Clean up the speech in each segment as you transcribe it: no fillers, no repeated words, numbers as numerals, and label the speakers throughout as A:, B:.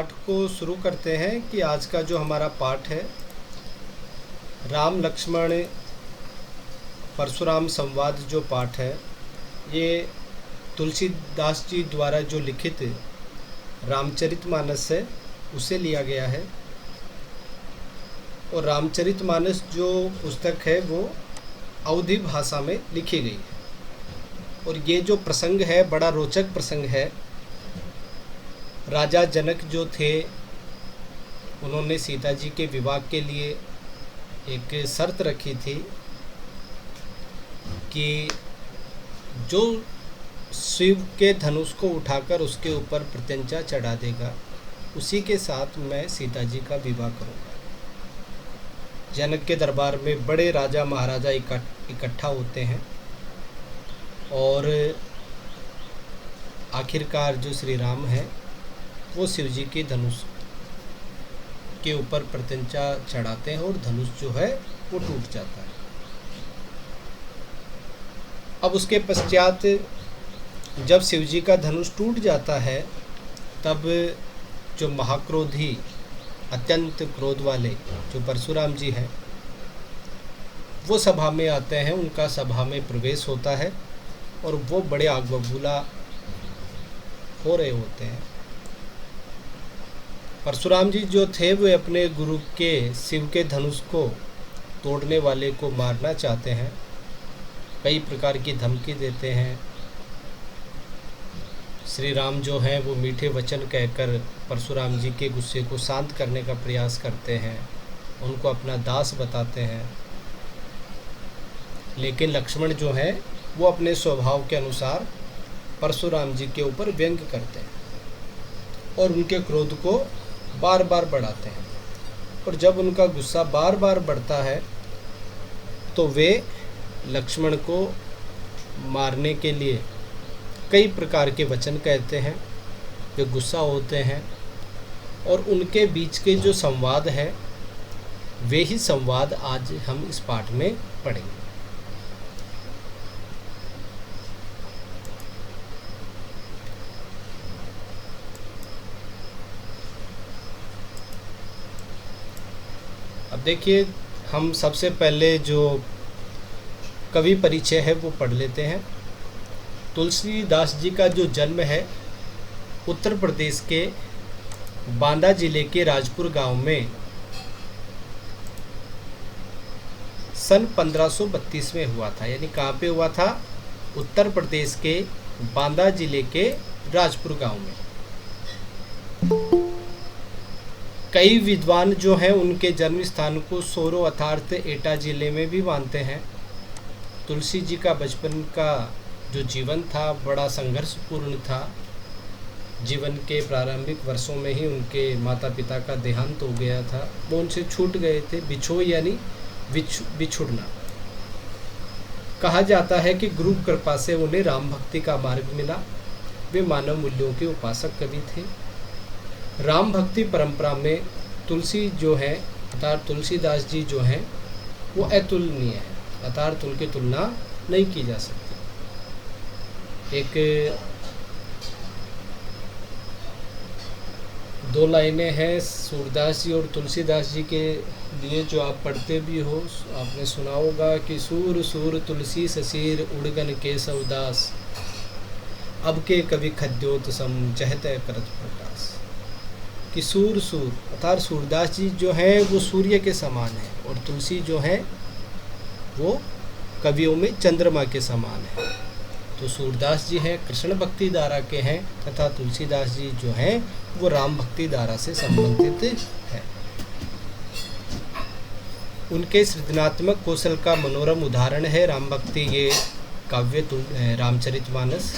A: पाठ को शुरू करते हैं कि आज का जो हमारा पाठ है राम लक्ष्मण परशुराम संवाद जो पाठ है ये तुलसीदास जी द्वारा जो लिखित रामचरितमानस है उसे लिया गया है। और रामचरितमानस जो पुस्तक है वो अवधी भाषा में लिखी गई है। और ये जो प्रसंग है बड़ा रोचक प्रसंग है। राजा जनक जो थे उन्होंने सीता जी के विवाह के लिए एक शर्त रखी थी कि जो शिव के धनुष को उठाकर उसके ऊपर प्रत्यंचा चढ़ा देगा उसी के साथ मैं सीता जी का विवाह करूंगा। जनक के दरबार में बड़े राजा महाराजा इकट्ठा होते हैं और आखिरकार जो श्री राम है वो शिव जी के धनुष के ऊपर प्रत्यंचा चढ़ाते हैं और धनुष जो है वो टूट जाता है। अब उसके पश्चात जब शिव जी का धनुष टूट जाता है तब जो महाक्रोधी अत्यंत क्रोध वाले जो परशुराम जी हैं वो सभा में आते हैं। उनका सभा में प्रवेश होता है और वो बड़े आग बबूला हो रहे होते हैं। परशुराम जी जो थे वे अपने गुरु के शिव के धनुष को तोड़ने वाले को मारना चाहते हैं। कई प्रकार की धमकी देते हैं। श्री राम जो हैं वो मीठे वचन कहकर परशुराम जी के गुस्से को शांत करने का प्रयास करते हैं, उनको अपना दास बताते हैं। लेकिन लक्ष्मण जो है वो अपने स्वभाव के अनुसार परशुराम जी के ऊपर व्यंग करते हैं और उनके क्रोध को बार बार बढ़ाते हैं। और जब उनका गुस्सा बार बार बढ़ता है तो वे लक्ष्मण को मारने के लिए कई प्रकार के वचन कहते हैं, वे गुस्सा होते हैं और उनके बीच के जो संवाद है वे ही संवाद आज हम इस पाठ में पढ़ेंगे। अब देखिए हम सबसे पहले जो कवि परिचय है वो पढ़ लेते हैं। तुलसीदास जी का जो जन्म है उत्तर प्रदेश के बांदा जिले के राजपुर गांव में सन 1532 में हुआ था। यानी कहाँ पे हुआ था? उत्तर प्रदेश के बांदा जिले के राजपुर गांव में। कई विद्वान जो हैं उनके जन्म स्थान को सोरो अर्थात एटा जिले में भी मानते हैं। तुलसी जी का बचपन का जो जीवन था बड़ा संघर्षपूर्ण था। जीवन के प्रारंभिक वर्षों में ही उनके माता पिता का देहांत हो गया था, वो उनसे छूट गए थे। बिछो यानी बिछुड़ना। कहा जाता है कि गुरु कृपा से उन्हें राम भक्ति का मार्ग मिला। वे मानव मूल्यों के उपासक कवि थे। राम भक्ति परंपरा में तुलसी जो है अर्थात तुलसीदास जी जो हैं वो अतुलनीय है, अर्थात उनकी तुलना नहीं की जा सकती। एक दो लाइनें हैं सूरदास जी और तुलसीदास जी के लिए जो आप पढ़ते भी हो, आपने सुना होगा कि सूर सूर तुलसी ससीर उड़गन के सवदास अब के कवि खद्योत सम चहते करत प्रकाश। कि सूर सूर अर्थात सूरदास जी जो हैं वो सूर्य के समान है और तुलसी जो है वो कवियों में चंद्रमा के समान है। तो सूरदास जी हैं कृष्ण भक्ति धारा के हैं तथा तुलसीदास जी जो हैं वो राम भक्ति धारा से संबंधित है। उनके सृजनात्मक कौशल का मनोरम उदाहरण है राम भक्ति ये काव्य रामचरितमानस।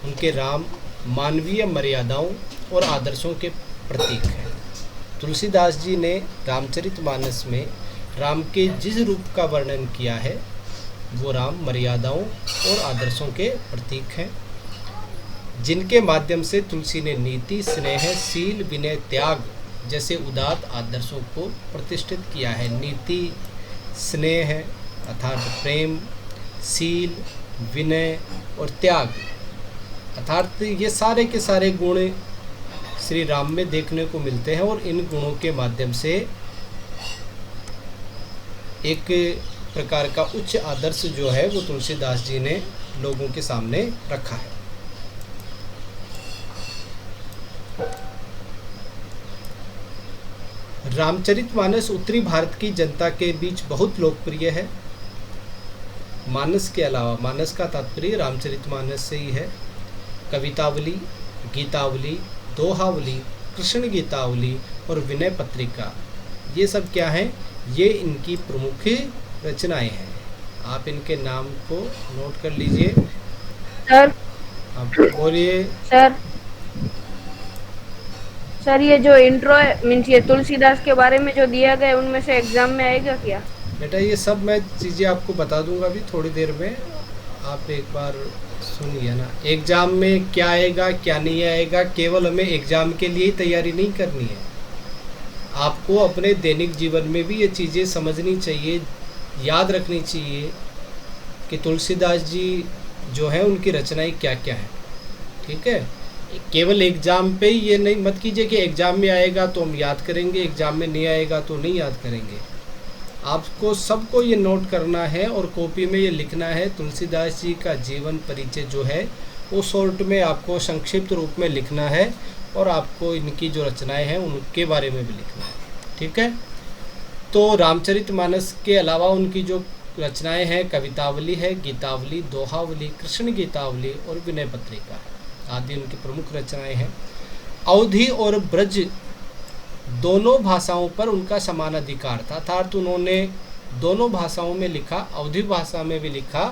A: उनके राम मानवीय मर्यादाओं और आदर्शों के प्रतीक है। तुलसीदास जी ने रामचरितमानस में राम के जिस रूप का वर्णन किया है वो राम मर्यादाओं और आदर्शों के प्रतीक हैं, जिनके माध्यम से तुलसी ने नीति, स्नेह, शील, विनय, त्याग जैसे उदात्त आदर्शों को प्रतिष्ठित किया है। नीति, स्नेह अर्थात प्रेम, शील, विनय और त्याग अर्थात ये सारे के सारे गुण श्री राम में देखने को मिलते हैं और इन गुणों के माध्यम से एक प्रकार का उच्च आदर्श जो है वो तुलसीदास जी ने लोगों के सामने रखा है। रामचरितमानस उत्तरी भारत की जनता के बीच बहुत लोकप्रिय है। मानस के अलावा, मानस का तात्पर्य रामचरितमानस से ही है, कवितावली, गीतावली, दोहावली, कृष्ण गीतावली और विनय पत्रिका, ये सब क्या हैं? ये इनकी प्रमुख रचनाएं हैं। आप इनके नाम को नोट कर लीजिए।
B: सर
A: आप बोलिए।
B: सर ये जो इंट्रो है, मीन्स ये तुलसीदास के बारे में जो दिया गया है, उनमें से एग्जाम में आएगा क्या?
A: बेटा ये सब मैं चीज़ें आपको बता दूंगा अभी थोड़ी देर में, आप एक बार सुनिए ना। एग्ज़ाम में क्या आएगा क्या नहीं आएगा, केवल हमें एग्ज़ाम के लिए ही तैयारी नहीं करनी है, आपको अपने दैनिक जीवन में भी ये चीज़ें समझनी चाहिए, याद रखनी चाहिए कि तुलसीदास जी जो है उनकी रचनाएं क्या क्या है। ठीक है, केवल एग्ज़ाम पे ही ये नहीं मत कीजिए कि एग्ज़ाम में आएगा तो हम याद करेंगे, एग्ज़ाम में नहीं आएगा तो नहीं याद करेंगे। आपको सबको ये नोट करना है और कॉपी में ये लिखना है। तुलसीदास जी का जीवन परिचय जो है वो शॉर्ट में आपको संक्षिप्त रूप में लिखना है और आपको इनकी जो रचनाएं हैं उनके बारे में भी लिखना है। ठीक है, तो रामचरितमानस के अलावा उनकी जो रचनाएं हैं, कवितावली है, गीतावली, दोहावली, कृष्ण गीतावली और विनय पत्रिका आदि उनकी प्रमुख रचनाएं हैं। अवधी और ब्रज दोनों भाषाओं पर उनका समान अधिकार था, अर्थात उन्होंने दोनों भाषाओं में लिखा, अवधी भाषा में भी लिखा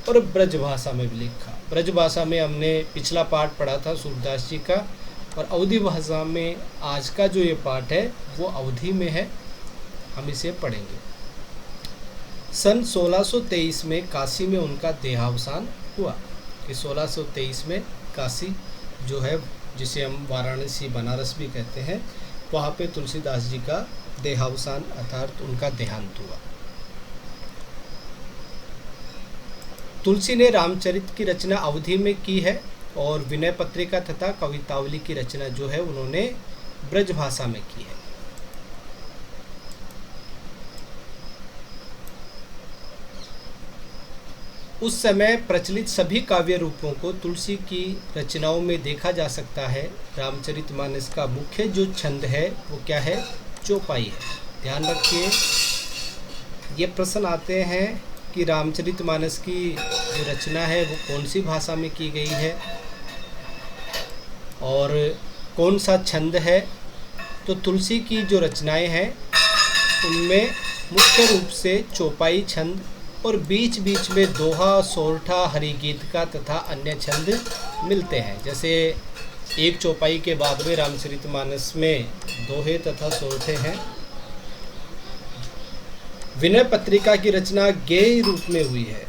A: और ब्रज भाषा में भी लिखा। ब्रज भाषा में हमने पिछला पाठ पढ़ा था सूरदास जी का, और अवधी भाषा में आज का जो ये पाठ है वो अवधी में है, हम इसे पढ़ेंगे। सन 1623 में काशी में उनका देहावसान हुआ। कि 1623 में काशी जो है, जिसे हम वाराणसी बनारस भी कहते हैं, वहाँ पे तुलसीदास जी का देहावसान अर्थात उनका देहांत हुआ। तुलसी ने रामचरित की रचना अवधी में की है और विनय पत्रिका तथा कवितावली की रचना जो है उन्होंने ब्रज भाषा में की है। उस समय प्रचलित सभी काव्य रूपों को तुलसी की रचनाओं में देखा जा सकता है। रामचरितमानस का मुख्य जो छंद है वो क्या है? चौपाई है। ध्यान रखिए, ये प्रश्न आते हैं कि रामचरितमानस की जो रचना है वो कौन सी भाषा में की गई है और कौन सा छंद है। तो तुलसी की जो रचनाएं हैं उनमें मुख्य रूप से चौपाई छंद और बीच बीच में दोहा, सोरठा, हरिगीत का तथा अन्य छंद मिलते हैं। जैसे एक चौपाई के बाद में रामचरितमानस में दोहे तथा सोरठे हैं। विनय पत्रिका की रचना गेय रूप में हुई है।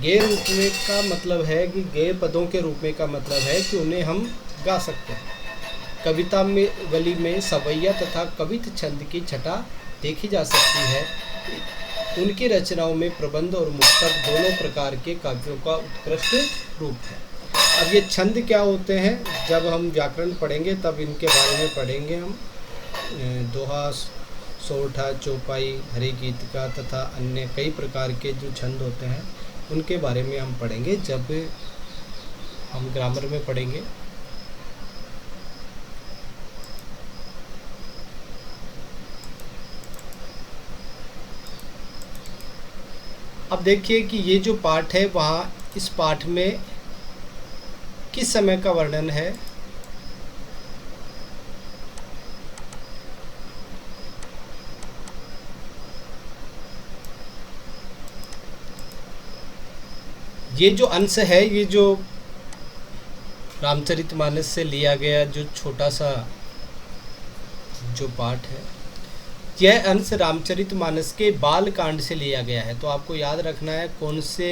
A: गेय रूप में का मतलब है कि गेय पदों के रूप में का मतलब है कि उन्हें हम गा सकते हैं। कविता में वली में सवैया तथा कवित छंद की छटा देखी जा सकती है। उनकी रचनाओं में प्रबंध और मुक्तक दोनों प्रकार के काव्यों का उत्कृष्ट रूप है। अब ये छंद क्या होते हैं, जब हम व्याकरण पढ़ेंगे तब इनके बारे में पढ़ेंगे हम। दोहा, सोरठा, चौपाई, हरिगीत का तथा अन्य कई प्रकार के जो छंद होते हैं उनके बारे में हम पढ़ेंगे जब हम ग्रामर में पढ़ेंगे। अब देखिए कि ये जो पाठ है वहाँ इस पाठ में किस समय का वर्णन है। ये जो अंश है, ये जो रामचरितमानस से लिया गया जो छोटा सा जो पाठ है, यह अंश रामचरितमानस के बाल कांड से लिया गया है। तो आपको याद रखना है कौन से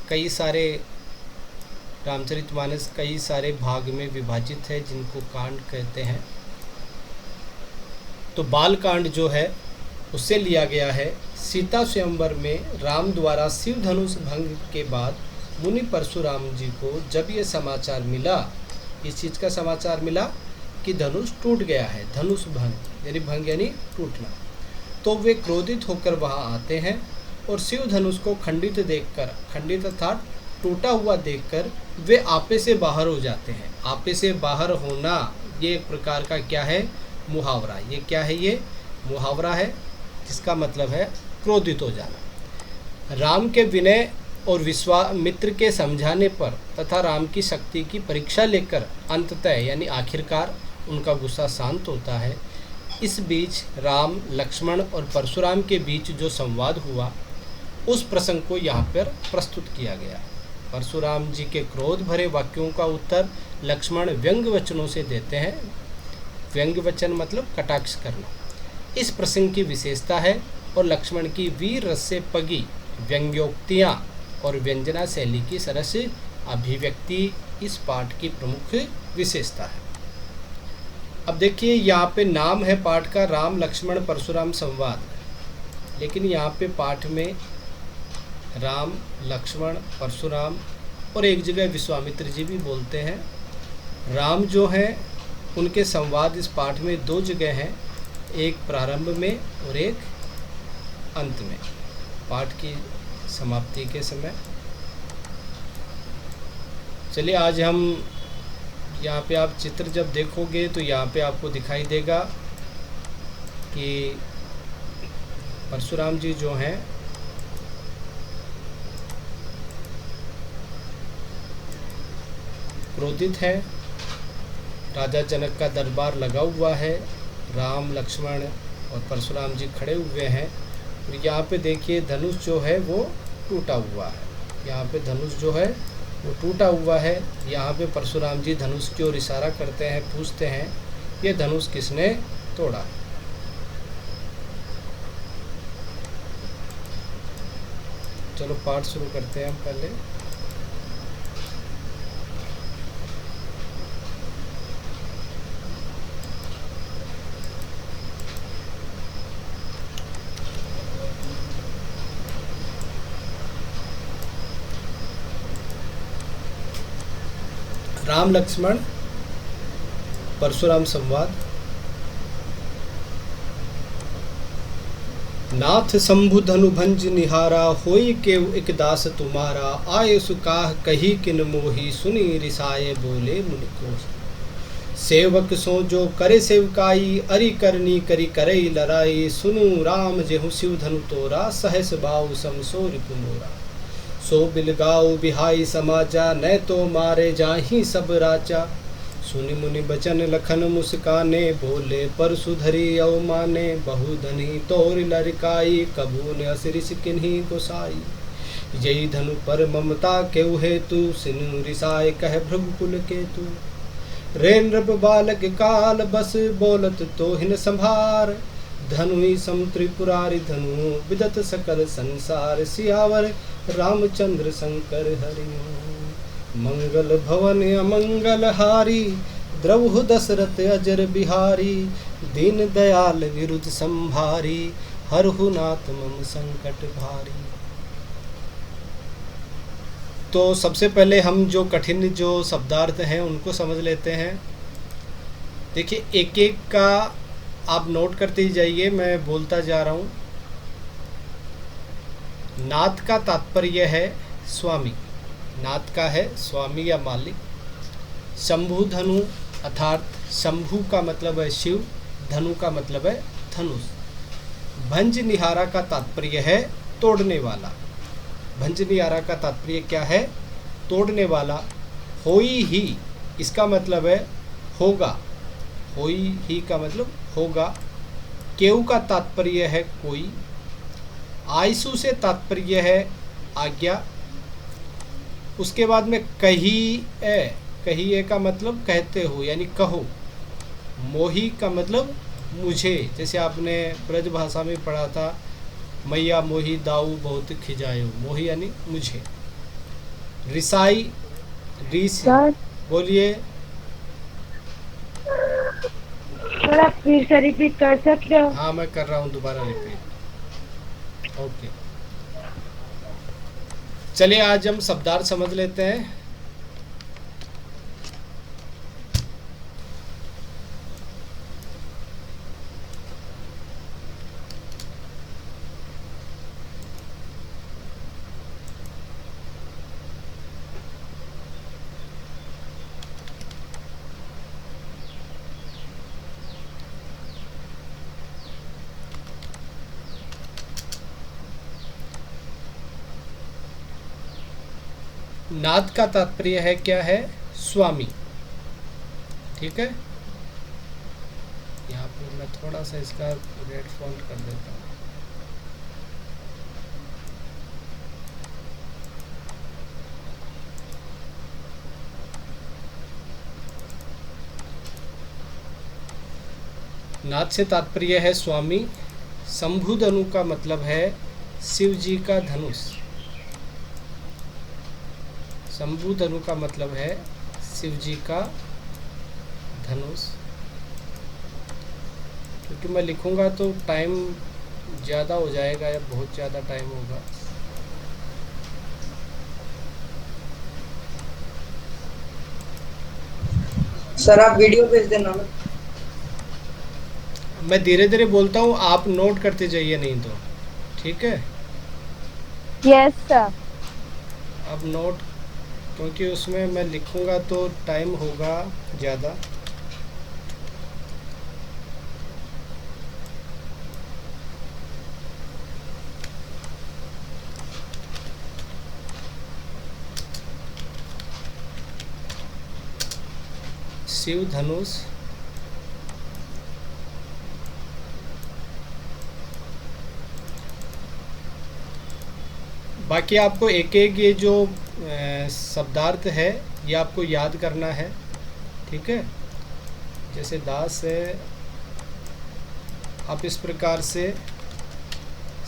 A: कई सारे रामचरितमानस कई सारे भाग में विभाजित है जिनको कांड कहते हैं। तो बाल कांड जो है उससे लिया गया है। सीता स्वयंवर में राम द्वारा शिव धनुष भंग के बाद मुनि परशुराम जी को जब ये समाचार मिला, इस चीज़ का समाचार मिला कि धनुष टूट गया है, धनुष भंग यानी भंग यानी टूटना। तो वे क्रोधित होकर वहाँ आते हैं और शिव धनुष को खंडित देखकर, खंडित अर्थात टूटा हुआ देखकर वे आपे से बाहर हो जाते हैं। आपे से बाहर होना ये एक प्रकार का क्या है, मुहावरा। ये क्या है, ये मुहावरा है जिसका मतलब है क्रोधित हो जाना। राम के विनय और विश्वामित्र के समझाने पर तथा राम की शक्ति की परीक्षा लेकर अंततः यानी आखिरकार उनका गुस्सा शांत होता है। इस बीच राम, लक्ष्मण और परशुराम के बीच जो संवाद हुआ उस प्रसंग को यहाँ पर प्रस्तुत किया गया है। परशुराम जी के क्रोध भरे वाक्यों का उत्तर लक्ष्मण व्यंग वचनों से देते हैं। व्यंग वचन मतलब कटाक्ष करना इस प्रसंग की विशेषता है और लक्ष्मण की वीर रस से पगी व्यंग्योक्तियाँ और व्यंजना शैली की सरस अभिव्यक्ति इस पाठ की प्रमुख विशेषता है। अब देखिए यहाँ पे नाम है पाठ का राम लक्ष्मण परशुराम संवाद, लेकिन यहाँ पे पाठ में राम, लक्ष्मण, परशुराम और एक जगह विश्वामित्र जी भी बोलते हैं। राम जो हैं उनके संवाद इस पाठ में 2 जगह हैं, एक प्रारंभ में और एक अंत में, पाठ की समाप्ति के समय। चलिए आज हम यहाँ पे आप चित्र जब देखोगे तो यहाँ पे आपको दिखाई देगा कि परशुराम जी जो हैं क्रोधित है, राजा जनक का दरबार लगा हुआ है, राम, लक्ष्मण और परशुराम जी खड़े हुए हैं। और यहाँ पे देखिए धनुष जो है वो टूटा हुआ है, यहाँ पे धनुष जो है वो टूटा हुआ है। यहाँ पे परशुराम जी धनुष की ओर इशारा करते हैं, पूछते हैं ये धनुष किसने तोड़ा। चलो पाठ शुरू करते हैं हम पहले। राम लक्ष्मण परशुराम संवाद। नाथ शंभु धनु भंज निहारा, होई केव एक दास तुम्हारा। आये सुकाह कही किन मोही, सुनी रिसाए बोले मुनि को। सेवक सो जो करे सेवकाई, अरि करनी करी करई लड़ाई। सुनु राम जेहु शिव धनु तोरा, सहस बाऊ समसो रिपु मोरा। सो बिलगाओ बिहाई समाजा, न तो मारे जाही सब राजा। सुनि मुनि बचन लखन मुस्काने, बोले परशुधरी अवमाने। बहुधनी तोर लड़काई, कबू ने असरिस किन्हीं गोसाई। यही धनु पर ममता केउ हेतु, सिनु रिसाए कह भृगुकुल केतु। रे नृप बालक काल बस, बोलत तो हिन संभार। धनु ही सम त्रिपुरारि धनु, विदत सकल संसार। सियावर रामचंद्र शंकर हरि। मंगल भवन अमंगल हारी, द्रवहु दशरथ अजर बिहारी। दीन दयाल विरुद्ध संभारी, हरहु नाथ मम संकट भारी। तो सबसे पहले हम जो कठिन जो शब्दार्थ हैं उनको समझ लेते हैं। देखिए एक एक का आप नोट करते ही जाइए, मैं बोलता जा रहा हूँ। नाथ का तात्पर्य है स्वामी, नाथ का है स्वामी या मालिक। शंभु धनु अर्थात शंभु का मतलब है शिव, धनु का मतलब है धनुष। भंज निहारा का तात्पर्य है तोड़ने वाला। भंज निहारा का तात्पर्य क्या है, तोड़ने वाला। होई ही इसका मतलब है होगा, होई ही का मतलब होगा। केउ का तात्पर्य है कोई। आयसु से तात्पर्य है आज्ञा। उसके बाद में कहिए का मतलब कहते हो यानी कहो। मोही का मतलब मुझे, जैसे आपने ब्रज भाषा में पढ़ा था, मैया मोही दाऊ बहुत खिजायो। मोही यानी मुझे। रिसाई रीस, बोलिए।
B: थोड़ा फिर से रिपीट कर सकते हो?
A: हाँ मैं कर रहा हूँ दोबारा रिपीट। ओके चलिए आज हम शब्दार्थ समझ लेते हैं। नाथ का तात्पर्य है क्या है? स्वामी। ठीक है, यहाँ पे मैं थोड़ा सा इसका रेड फॉन्ट कर देता हूँ। नाथ से तात्पर्य है स्वामी। शंभु धनु का मतलब है शिव जी का धनुष। शंभु धनु का मतलब है शिव जी का धनुष। क्योंकि मैं लिखूंगा तो टाइम ज़्यादा हो जाएगा या बहुत ज़्यादा टाइम होगा।
C: सर आप वीडियो भेज देना ना।
A: मैं धीरे धीरे बोलता हूँ, आप नोट करते जाइए नहीं तो। ठीक है,
B: यस सर।
A: अब नोट, क्योंकि उसमें मैं लिखूंगा तो टाइम होगा ज़्यादा। शिव धनुष बाकी आपको एक एक ये जो शब्दार्थ है ये आपको याद करना है। ठीक है, जैसे दास है, आप इस प्रकार से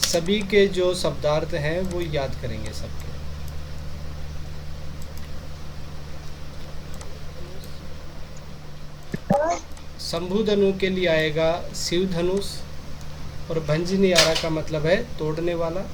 A: सभी के जो शब्दार्थ हैं वो याद करेंगे सबके। शंभु धनु के लिए आएगा शिव धनुष, और भंजनियारा का मतलब है तोड़ने वाला।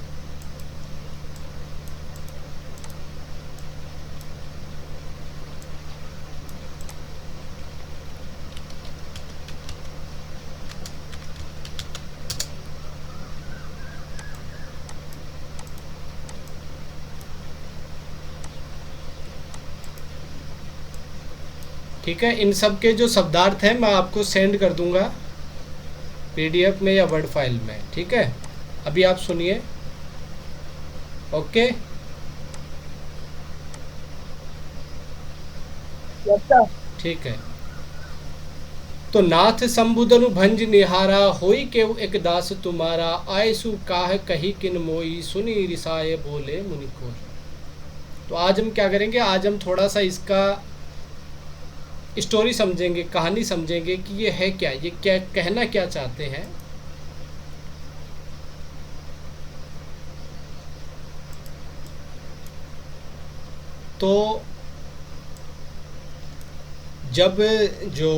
A: ठीक है, इन सब के जो शब्दार्थ हैं मैं आपको सेंड कर दूंगा पीडीएफ में या वर्ड फाइल में। ठीक है, अभी आप सुनिए। ओके, ठीक है। तो नाथ शंभुधनु भंज निहारा, होई केव एक दास तुम्हारा, आयसु काह कही किन मोई, सुनी रिसाए बोले मुनि को। तो आज हम क्या करेंगे, आज हम थोड़ा सा इसका स्टोरी समझेंगे, कहानी समझेंगे कि ये है क्या, ये क्या कहना क्या चाहते हैं। तो जब जो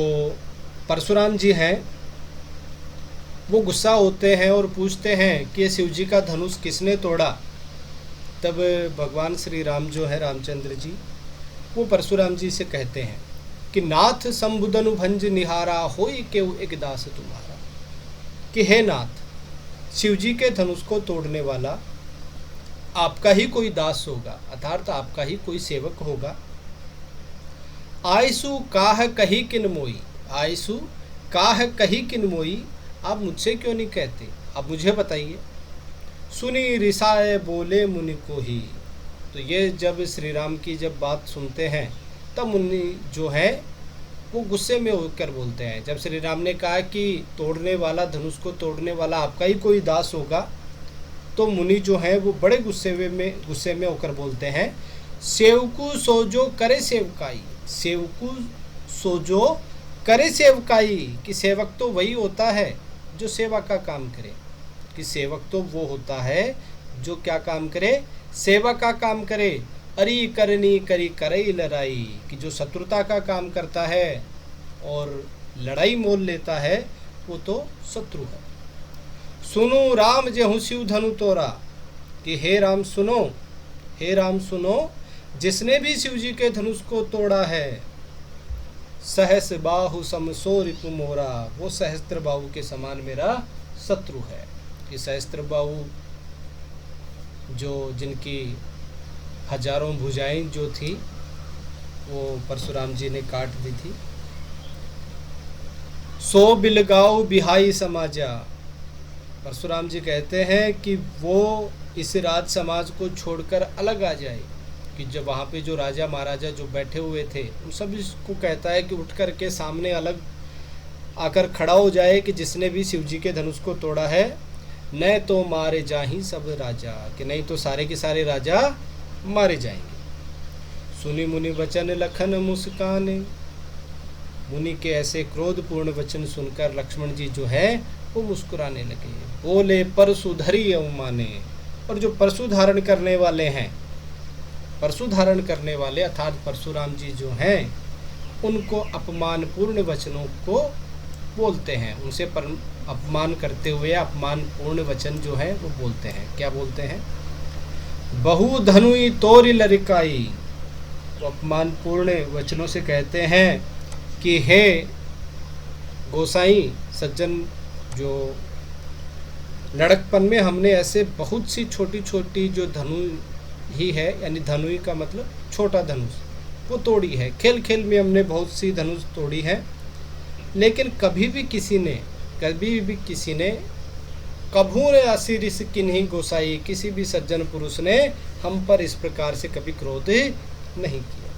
A: परशुराम जी हैं वो गुस्सा होते हैं और पूछते हैं कि ये शिव जी का धनुष किसने तोड़ा, तब भगवान श्री राम जो है रामचंद्र जी वो परशुराम जी से कहते हैं कि नाथ शंभुधनु भंज निहारा, होई केव एक दास तुम्हारा, कि हे नाथ शिव जी के धनुष को तोड़ने वाला आपका ही कोई दास होगा, अर्थात आपका ही कोई सेवक होगा। आयसु काह कही किन मोई, आयसु काह कही किन मोई, आप मुझसे क्यों नहीं कहते, आप मुझे बताइए। सुनी रिसाए बोले मुनि को ही। तो ये जब श्री राम की जब बात सुनते हैं तब मुनि जो है वो गुस्से में होकर बोलते हैं। जब श्री राम ने कहा कि तोड़ने वाला, धनुष को तोड़ने वाला आपका ही कोई दास होगा, तो मुनि जो है वो बड़े गुस्से में होकर बोलते हैं, सेवकु सोजो करे सेवकाई, सेवकु सोजो करे सेवकाई, कि सेवक तो वही होता है जो सेवा का काम करे, कि सेवक तो वो होता है जो क्या काम करे, सेवा का काम करे। अरी करनी करी करई लड़ाई, कि जो शत्रुता का काम करता है और लड़ाई मोल लेता है वो तो शत्रु है। सुनो राम जेहु शिव धनु तोरा, कि हे राम सुनो, हे राम सुनो, जिसने भी शिव जी के धनुष को तोड़ा है, सहस बाहु समसो रिपु मोरा, वो सहस्त्र बाहु के समान मेरा शत्रु है। कि सहस्त्र बाहु जो जिनकी हजारों भुजाएं जो थी वो परशुराम जी ने काट दी थी। सो बिलगाओ बिहाई समाजा, परशुराम जी कहते हैं कि वो इस राज समाज को छोड़कर अलग आ जाए, कि जब वहाँ पे जो राजा महाराजा जो बैठे हुए थे उन सब इसको कहता है कि उठ कर के सामने अलग आकर खड़ा हो जाए कि जिसने भी शिव जी के धनुष को तोड़ा है, न तो मारे जाही सब राजा, कि नहीं तो सारे के सारे राजा मारे जाएंगे। सुनी मुनि वचन लखन मुस्काने, मुनि के ऐसे क्रोधपूर्ण वचन सुनकर लक्ष्मण जी जो है वो मुस्कुराने लगे। बोले परशु धरी अवमाने, और जो परशु धारण करने वाले हैं, परशु धारण करने वाले अर्थात परशुराम जी जो हैं, उनको अपमानपूर्ण वचनों को बोलते हैं, उनसे अपमान करते हुए अपमानपूर्ण वचन जो है वो बोलते हैं। क्या बोलते हैं? बहु धनुई तोरी लरिकाई, वो अपमानपूर्ण वचनों से कहते हैं कि हे गोसाई सज्जन, जो लड़कपन में हमने ऐसे बहुत सी छोटी छोटी जो धनु ही है, यानी धनुई का मतलब छोटा धनुष, वो तोड़ी है। खेल खेल में हमने बहुत सी धनुष तोड़ी है, लेकिन कभी भी किसी ने कभू ने असिरिस किन्हीं गोसाई, किसी भी सज्जन पुरुष ने हम पर इस प्रकार से कभी क्रोध नहीं किया।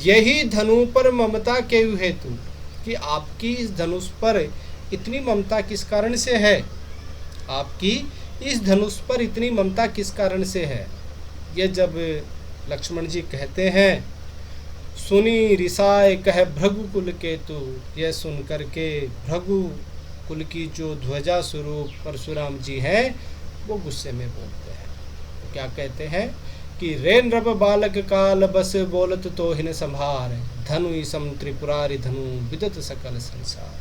A: यही धनु पर ममता के हेतु, कि आपकी इस धनुष पर इतनी ममता किस कारण से है, आपकी इस धनुष पर इतनी ममता किस कारण से है। ये जब लक्ष्मण जी कहते हैं, सुनी रिसाए कह भृगु कुल केतु, यह सुन करके भृगु कुल की जो ध्वजा स्वरूप परशुराम जी हैं वो गुस्से में बोलते हैं। तो क्या कहते हैं कि रे नृप बालक काल बस बोलत तो हिन संभार, धनु सम त्रिपुरारि धनु विदत सकल संसार,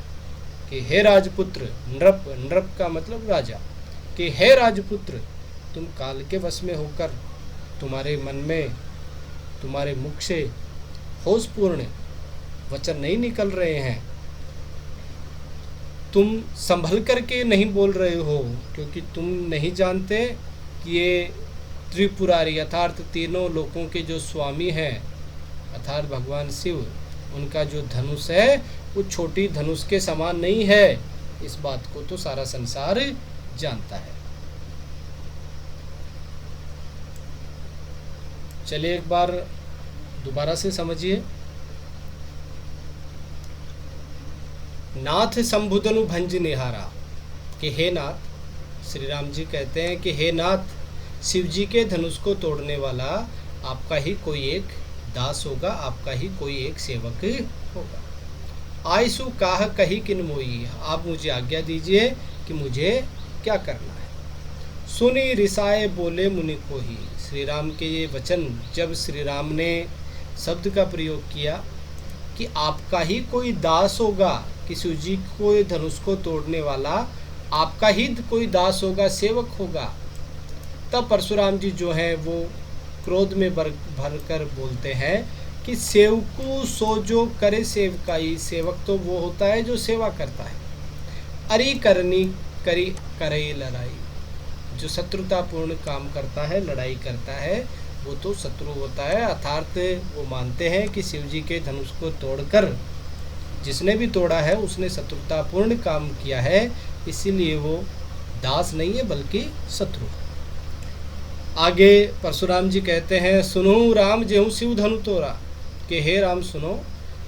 A: कि हे राजपुत्र, नृप, नृप का मतलब राजा, कि हे राजपुत्र, तुम काल के वश में होकर तुम्हारे मन में, तुम्हारे मुख से होशपूर्ण वचन नहीं निकल रहे हैं, तुम संभल करके नहीं बोल रहे हो, क्योंकि तुम नहीं जानते कि ये त्रिपुरारी अर्थात तीनों लोकों के जो स्वामी हैं अर्थात भगवान शिव, उनका जो धनुष है वो छोटी धनुष के समान नहीं है। इस बात को तो सारा संसार जानता है। चलिए एक बार दोबारा से समझिए। नाथ संबुदनु भंज निहारा, कि हे नाथ, श्री राम जी कहते हैं कि हे नाथ, शिव जी के धनुष को तोड़ने वाला आपका ही कोई एक दास होगा, आपका ही कोई एक सेवक होगा। आयसु काह कही किन मोई, आप मुझे आज्ञा दीजिए कि मुझे क्या करना है। सुनी रिसाए बोले मुनि को ही, श्री राम के ये वचन जब श्री राम ने शब्द का प्रयोग किया कि आपका ही कोई दास होगा, कि शिव जी को धनुष को तोड़ने वाला आपका ही कोई दास होगा, सेवक होगा, तब परशुराम जी जो हैं वो क्रोध में भर कर बोलते हैं कि सेवकू सो जो करे सेवकाई, सेवक तो वो होता है जो सेवा करता है। अरी करनी करी करे लड़ाई, जो शत्रुतापूर्ण काम करता है, लड़ाई करता है, वो तो शत्रु होता है। अर्थात वो मानते हैं कि शिव जी के धनुष को तोड़कर जिसने भी तोड़ा है उसने शत्रुतापूर्ण काम किया है, इसीलिए वो दास नहीं है बल्कि शत्रु। आगे परशुराम जी कहते हैं, सुनो राम जेहू शिव धनु तोड़ा, कि हे राम सुनो,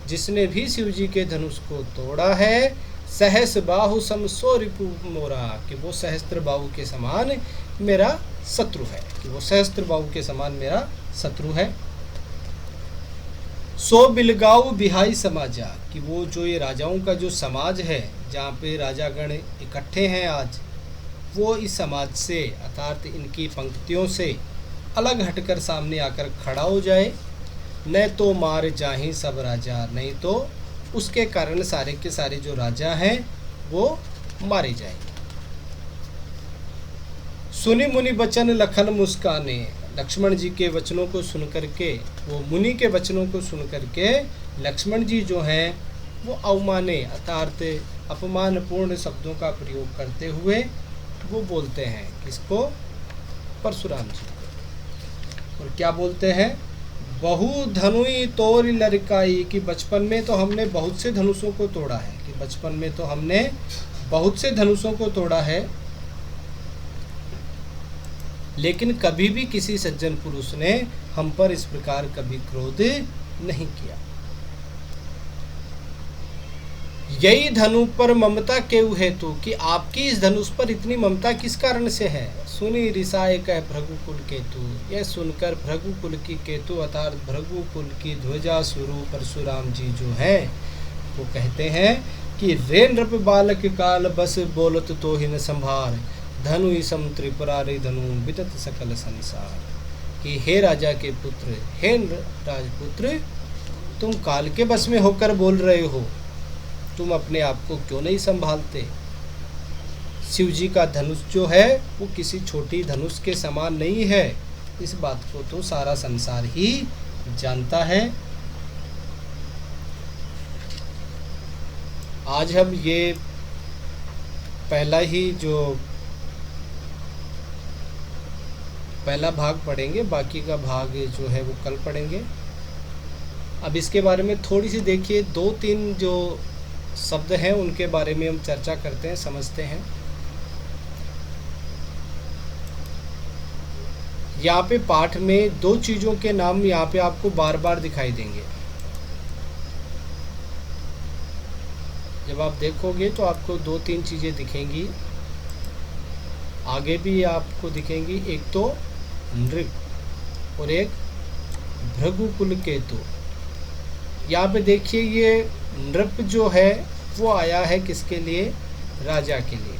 A: जिसने भी शिव जी के धनुष को तोड़ा है, सहस बाहु सम सो रिपु मोरा, कि वो सहस्त्र बाहु के समान मेरा शत्रु है, कि वो सहस्त्र बाहु के समान मेरा शत्रु है। सो बिलगाऊ बिहाई समाजा, कि वो जो ये राजाओं का जो समाज है जहाँ पे राजागण इकट्ठे हैं आज, वो इस समाज से अर्थात इनकी पंक्तियों से अलग हटकर सामने आकर खड़ा हो जाए। न तो मार जाही सब राजा, नहीं तो उसके कारण सारे के सारे जो राजा हैं वो मारे जाएंगे। सुनी मुनि वचन लखन मुस्काने, लक्ष्मण जी के वचनों को सुनकर के, वो मुनि के वचनों को सुनकर के लक्ष्मण जी जो हैं वो अवमाने अर्थात अपमानपूर्ण शब्दों का प्रयोग करते हुए वो बोलते हैं किसको? परशुराम जी को। और क्या बोलते हैं? बहु धनुई तोड़ लड़काई, कि बचपन में तो हमने बहुत से धनुषों को तोड़ा है, कि बचपन में तो हमने बहुत से धनुषों को तोड़ा है, लेकिन कभी भी किसी सज्जन पुरुष ने हम पर इस प्रकार कभी क्रोध नहीं किया। यही धनु पर ममता केउ हेतु, कि आपकी इस धनुष पर इतनी ममता किस कारण से है। सुनी रिसाए कह भृगुकुल केतु, यह सुनकर भृगुकुल की केतु अर्थात भृगुकुल की ध्वजा स्वरूप परशुराम जी जो है वो कहते हैं कि रे नृप बालक काल बस बोलत तो ही न संभार, धनु इसम त्रिपुरारी धनु विदत सकल संसार। कि हे राजा के पुत्र, हे राजपुत्र, तुम काल के बस में होकर बोल रहे हो, तुम अपने आप को क्यों नहीं संभालते। शिव जी का धनुष जो है वो किसी छोटी धनुष के समान नहीं है, इस बात को तो सारा संसार ही जानता है। आज हम ये पहला भाग पढ़ेंगे, बाकी का भाग जो है वो कल पढ़ेंगे। अब इसके बारे में थोड़ी सी देखिए, 2-3 जो शब्द हैं उनके बारे में हम चर्चा करते हैं, समझते हैं। यहाँ पे पाठ में 2 चीज़ों के नाम यहाँ पे आपको बार बार दिखाई देंगे। जब आप देखोगे तो आपको 2-3 चीज़ें दिखेंगी, आगे भी आपको दिखेंगी। एक तो नृप और एक भृगुकुल केतु। यहाँ पे देखिए ये नृप जो है वो आया है किसके लिए, राजा के लिए।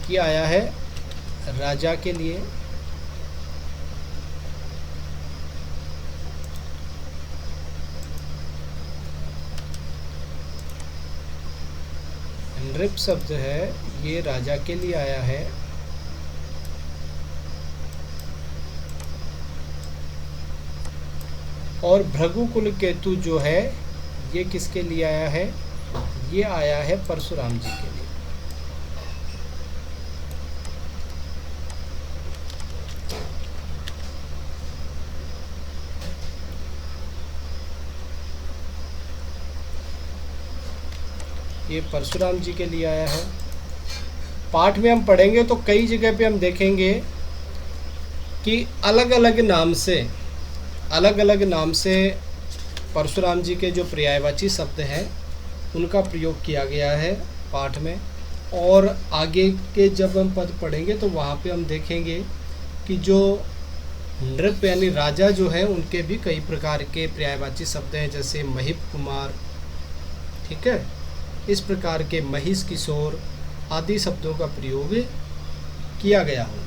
A: क्या आया है, राजा के लिए। नृप शब्द है ये राजा के लिए आया है। और भृगुकुल केतु जो है ये किसके लिए आया है, ये आया है परशुराम जी के लिए। ये परशुराम जी के लिए आया है। पाठ में हम पढ़ेंगे तो कई जगह पे हम देखेंगे कि अलग अलग नाम से परशुराम जी के जो पर्यायवाची शब्द हैं उनका प्रयोग किया गया है पाठ में। और आगे के जब हम पद पढ़ेंगे तो वहाँ पे हम देखेंगे कि जो नृप यानी राजा जो है उनके भी कई प्रकार के पर्यायवाची शब्द हैं, जैसे महिप कुमार, ठीक है, इस प्रकार के महिष किशोर आदि शब्दों का प्रयोग किया गया हो।